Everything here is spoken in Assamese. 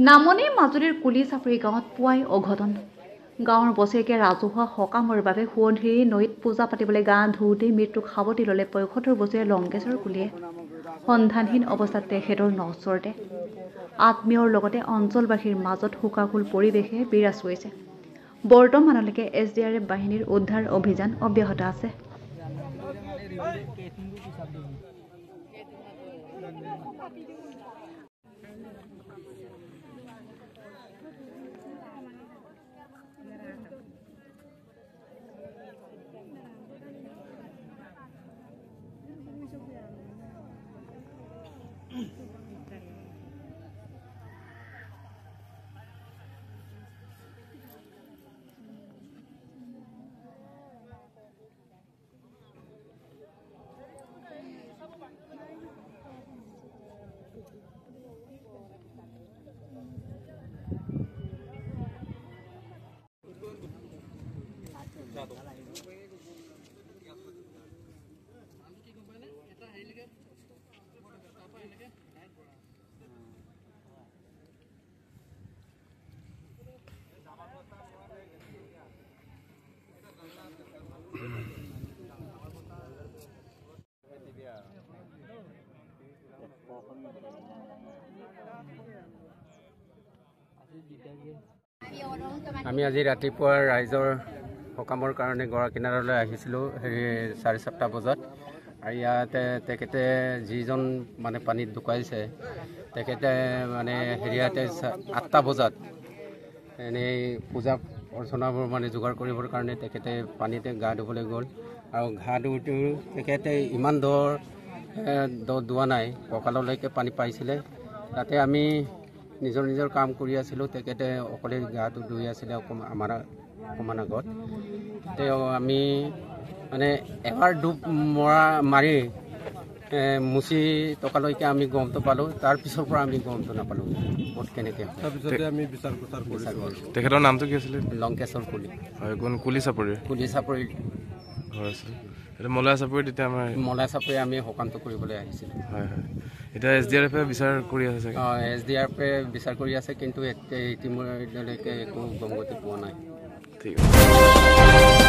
নামনি মাজুলীৰ কুলিচাপৰি গাঁৱত পুৱাই অঘটন। গাঁৱৰ বছৰেকীয়া ৰাজহুৱা সকামৰ বাবে সোৱণশিৰি নৈত পূজা পাতিবলৈ গা ধুওঁতেই মৃত্যুক সাৱটি ল'লে ৭৫ বছৰীয়া লংকেশ্বৰ কুলিয়ে। সন্ধানহীন অৱস্থাত তেখেতৰ নচৰতে। আত্মীয়ৰ লগতে অঞ্চলবাসীৰ মাজত শোকাকুল পৰিৱেশে বিৰাজ কৰিছে। বৰ্তমানলৈকে SDRF বাহিনীৰ উদ্ধাৰ অভিযান অব্যাহত আছে। আমি আজি ৰাতিপুৱা ৰাইজৰ সকামৰ কাৰণে গড় কিনাৰলৈ আহিছিলোঁ 7:30 বজাত। আৰু ইয়াতে তেখেতে যিজন মানে পানীত ঢুকাইছে তেখেতে মানে হেৰিয়াতে 8টা বজাত এনেই পূজা অৰ্চনাবোৰ মানে যোগাৰ কৰিবৰ কাৰণে তেখেতে পানীতে গা ধুবলৈ গ'ল। আৰু গা ধুওঁতেও তেখেতে ইমান দোৱা নাই, কঁকাললৈকে পানী পাইছিলে। তাতে আমি নিজৰ কাম কৰি আছিলোঁ, তেখেতে অকলে গাটো ধুই আছিলে আমাৰ অকণমান আগত। তেওঁ আমি মানে এবাৰ ডুব মাৰি মুচি টকালৈকে আমি গমটো পালোঁ। তাৰপিছৰ পৰা আমি গমটো নাপালোঁ ক'ত কেনেকৈ। তাৰপিছতে আমি বিচাৰ কৰিছোঁ। তেখেতৰ নামটো কি আছিলে? লংকেশ্বৰ কুলি। হয়, কোন কুলিচাপৰি? কুলিচাপৰি হয় আছিল। এতিয়া মলয়াচাপৰি তেতিয়া আমাৰ মলয়াচাপৰি আমি সকামটো কৰিবলৈ আহিছিলোঁ। হয় হয়। এতিয়া SDRF বিচাৰ কৰি আছে চাগে? SDRF বিচাৰ কৰি আছে, কিন্তু ইতিমধ্যলৈকে একো গমগতি পোৱা নাই। ঠিক আছে।